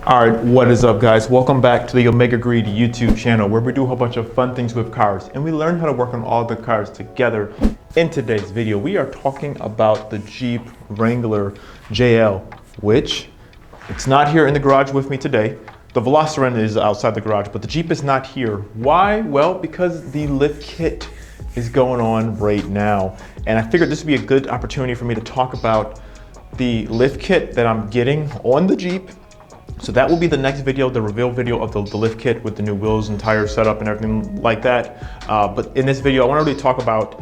All right, what is up, guys? Welcome back to the Omega Greed YouTube channel, where we do a whole bunch of fun things with cars and we learn how to work on all the cars together. In today's video, we are talking about the Jeep Wrangler JL, which it's not here in the garage with me today. The Velociraptor is outside the garage, but the Jeep is not here. Why? Well, because the lift kit is going on right now. And I figured this would be a good opportunity for me to talk about the lift kit that I'm getting on the Jeep. So that will be the next video, the reveal video of the lift kit with the new wheels and tires setup and everything like that. But in this video, I want to really talk about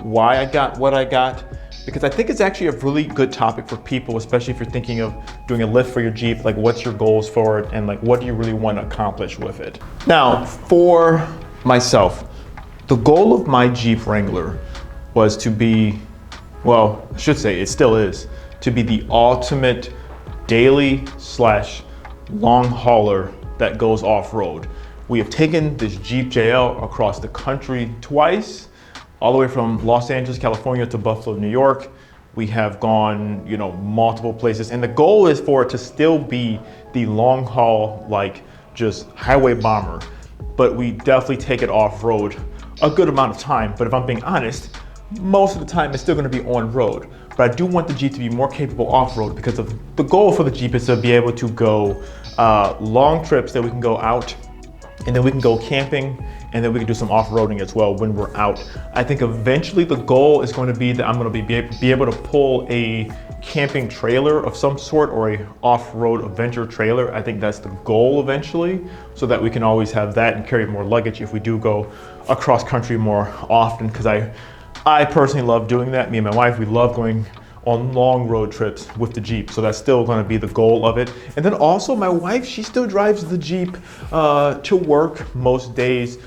why I got what I got, because I think it's actually a really good topic for people, especially if you're thinking of doing a lift for your Jeep, like what's your goals for it and like what do you really want to accomplish with it. Now, for myself, the goal of my Jeep Wrangler was to be, well, I should say it still is, to be the ultimate daily / long hauler that goes off-road. We have taken this Jeep JL across the country twice, all the way from Los Angeles, California to Buffalo, New York. We have gone, multiple places, and the goal is for it to still be the long haul, like just highway bomber, but we definitely take it off-road a good amount of time. But if I'm being honest, most of the time it's still going to be on road. But I do want the Jeep to be more capable off-road, because of the goal for the Jeep is to be able to go long trips that we can go out, and then we can go camping, and then we can do some off-roading as well when we're out. I think eventually the goal is going to be that I'm going to be able to pull a camping trailer of some sort, or a off-road adventure trailer. I think that's the goal eventually, so that we can always have that and carry more luggage if we do go across country more often, because I personally love doing that. Me and my wife, we love going on long road trips with the Jeep. So that's still gonna be the goal of it. And then also my wife, she still drives the Jeep to work most days,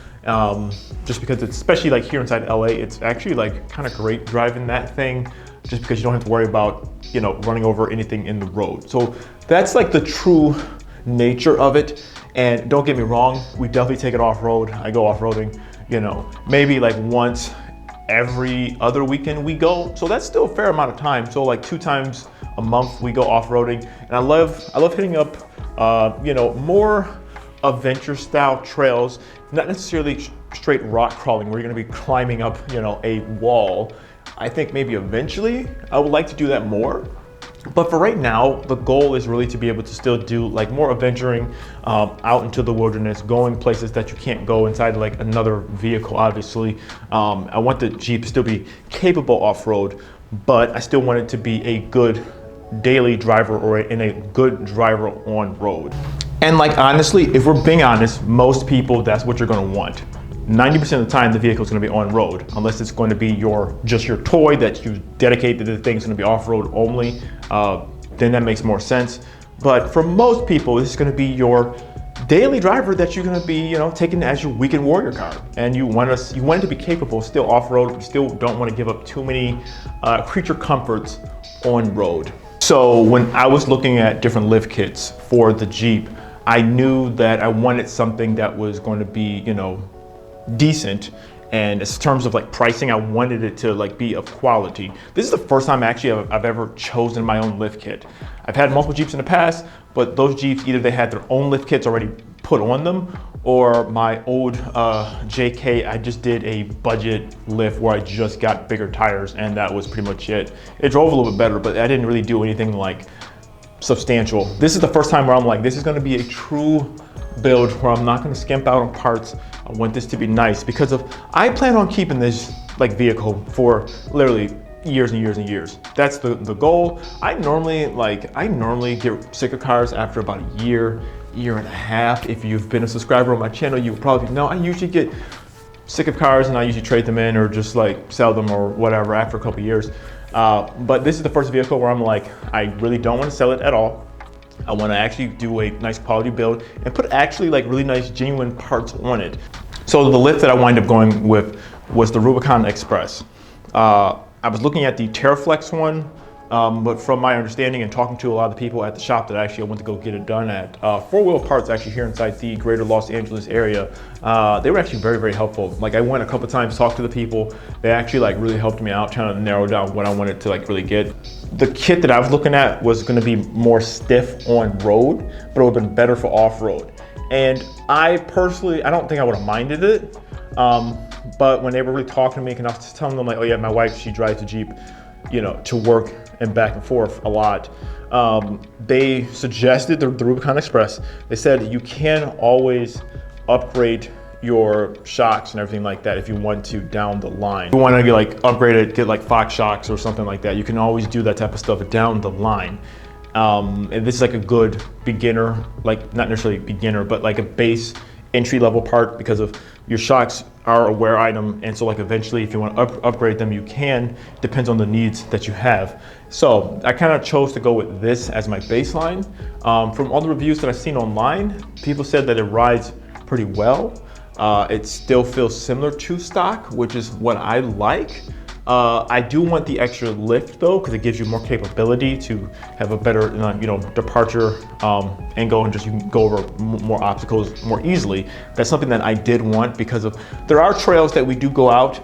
just because it's, especially like here inside LA, it's actually like kind of great driving that thing, just because you don't have to worry about, running over anything in the road. So that's like the true nature of it. And don't get me wrong, we definitely take it off-road. I go off-roading, maybe like once every other weekend we go, so that's still a fair amount of time. So like 2 times a month we go off-roading, and I love hitting up more adventure style trails, not necessarily straight rock crawling where you're going to be climbing up a wall. I think maybe eventually I would like to do that more, but for right now the goal is really to be able to still do like more adventuring out into the wilderness, going places that you can't go inside like another vehicle. Obviously, I want the Jeep to still be capable off-road, but I still want it to be a good daily driver, or in a good driver on road. And like honestly, if we're being honest, most people, that's what you're going to want. 90% of the time the vehicle is going to be on road, unless it's going to be just your toy that you dedicate to the thing, is going to be off-road only. Then that makes more sense. But for most people, this is going to be your daily driver that you're going to be taking as your weekend warrior car, and you want it to be capable still off-road. You still don't want to give up too many creature comforts on road. So when I was looking at different lift kits for the Jeep, I knew that I wanted something that was going to be decent, and in terms of like pricing, I wanted it to like be of quality. This is the first time actually I've ever chosen my own lift kit. I've had multiple Jeeps in the past, but those Jeeps, either they had their own lift kits already put on them, or my old JK, I just did a budget lift where I just got bigger tires, and that was pretty much it. It drove a little bit better, but I didn't really do anything like substantial. This is the first time where I'm like, this is gonna be a true build where I'm not gonna skimp out on parts. I want this to be nice, because I plan on keeping this like vehicle for literally years and years and years. That's the goal. I normally get sick of cars after about a year and a half. If you've been a subscriber on my channel, you probably know I usually get sick of cars, and I usually trade them in or just like sell them or whatever after a couple years. But this is the first vehicle where I'm like, I really don't want to sell it at all. I want to actually do a nice quality build and put actually like really nice genuine parts on it. So the lift that I wind up going with was the Rubicon Express. I was looking at the TerraFlex one But from my understanding and talking to a lot of the people at the shop that actually I went to go get it done at, 4-Wheel Parts actually here inside the greater Los Angeles area, they were actually very, very helpful. Like I went a couple times, talked to the people. They actually like really helped me out, trying to narrow down what I wanted to like really get. The kit that I was looking at was gonna be more stiff on road, but it would have been better for off-road. And I personally, I don't think I would have minded it. But when they were really talking to me, and I was telling them like, oh yeah, my wife, she drives a Jeep, you know, to work and back and forth a lot. They suggested the Rubicon Express. They said you can always upgrade your shocks and everything like that if you want to down the line. If you want to get like upgraded, get like Fox shocks or something like that, you can always do that type of stuff down the line. And this is like a good beginner, like not necessarily beginner, but like a base entry-level part, because of your shocks are a wear item, and so like eventually if you want to upgrade them, you can, depends on the needs that you have. So I kind of chose to go with this as my baseline. From all the reviews that I've seen online, people said that it rides pretty well. It still feels similar to stock, which is what I like. I do want the extra lift though, because it gives you more capability to have a better, you know, departure angle, and just you can go over more obstacles more easily. That's something that I did want, because of there are trails that we do go out,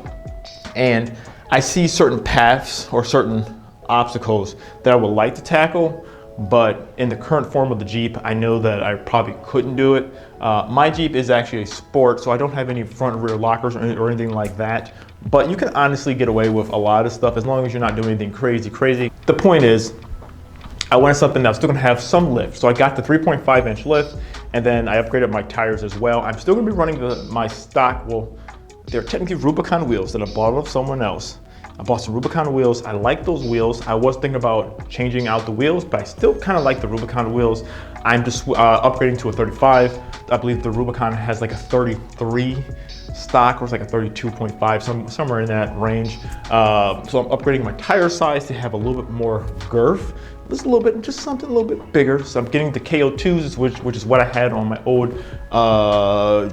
and I see certain paths or certain obstacles that I would like to tackle, but in the current form of the Jeep, I know that I probably couldn't do it. My Jeep is actually a sport, so I don't have any front and rear lockers or anything like that. But you can honestly get away with a lot of stuff as long as you're not doing anything crazy. The point is, I wanted something that's still gonna have some lift. So I got the 3.5-inch lift, and then I upgraded my tires as well. I'm still gonna be running my stock, well, they're technically Rubicon wheels that I bought off someone else. I bought some Rubicon wheels. I like those wheels. I was thinking about changing out the wheels, but I still kind of like the Rubicon wheels. I'm just upgrading to a 35. I believe the Rubicon has like a 33 stock, or it's like a 32.5, somewhere in that range. So I'm upgrading my tire size to have a little bit more girth. Just a little bit, just something a little bit bigger. So I'm getting the KO2s, which is what I had on my old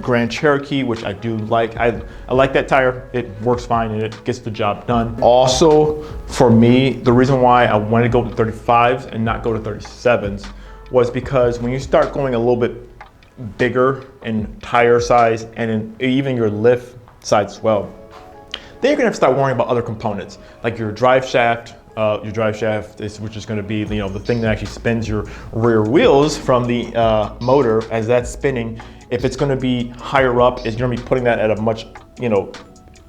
Grand Cherokee, which I do like. I like that tire. It works fine and it gets the job done. Also, for me, the reason why I wanted to go to 35s and not go to 37s was because when you start going a little bit bigger in tire size and in even your lift size as well, then you're gonna have to start worrying about other components, like your drive shaft. Which is going to be, you know, the thing that actually spins your rear wheels from the motor as that's spinning. If it's going to be higher up, is you're going to be putting that at a much, you know,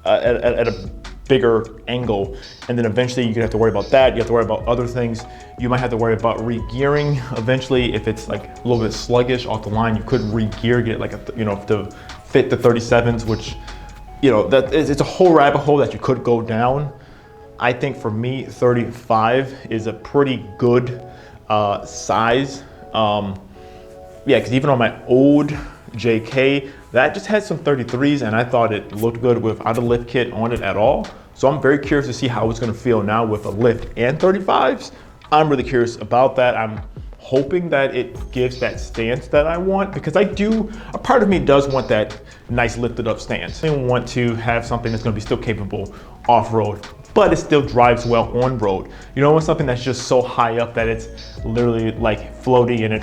at a bigger angle, and then eventually you're gonna have to worry about that. You have to worry about other things. You might have to worry about re-gearing eventually. If it's like a little bit sluggish off the line, you could re-gear, get like a, you know, to fit the 37s, which, you know, it's a whole rabbit hole that you could go down. I think for me, 35 is a pretty good size. Yeah, because even on my old JK, that just had some 33s, and I thought it looked good without a lift kit on it at all. So I'm very curious to see how it's gonna feel now with a lift and 35s. I'm really curious about that. I'm hoping that it gives that stance that I want, because a part of me does want that nice lifted up stance. I want to have something that's gonna be still capable off-road, but it still drives well on road. You don't want something that's just so high up that it's literally like floaty and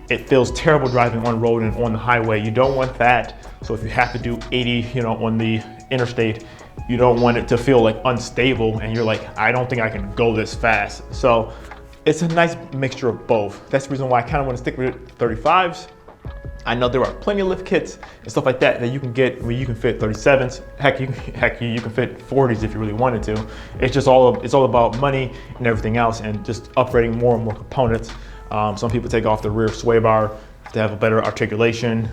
it feels terrible driving on road and on the highway. You don't want that. So if you have to do 80, you know, on the interstate, you don't want it to feel like unstable and you're like, I don't think I can go this fast. So it's a nice mixture of both. That's the reason why I kind of want to stick with 35s. I know there are plenty of lift kits and stuff like that that you can get where you can fit 37s. Heck, you can fit 40s if you really wanted to. It's just it's all about money and everything else, and just upgrading more and more components. Some people take off the rear sway bar to have a better articulation.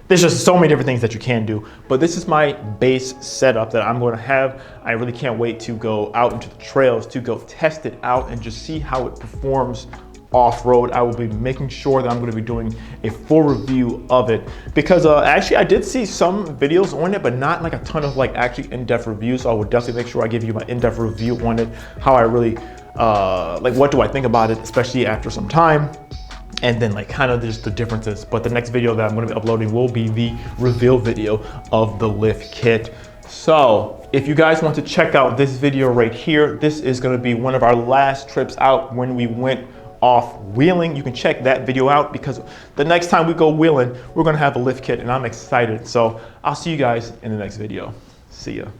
There's just so many different things that you can do, but this is my base setup that I'm going to have. I really can't wait to go out into the trails to go test it out and just see how it performs off-road. I will be making sure that I'm going to be doing a full review of it, because actually I did see some videos on it, but not like a ton of like actually in-depth reviews. So I will definitely make sure I give you my in-depth review on it, how I really like what do I think about it, especially after some time, and then like kind of just the differences. But the next video that I'm going to be uploading will be the reveal video of the lift kit. So if you guys want to check out this video right here, this is going to be one of our last trips out when we went off wheeling. You can check that video out because the next time we go wheeling, we're going to have a lift kit and I'm excited. So I'll see you guys in the next video. See ya.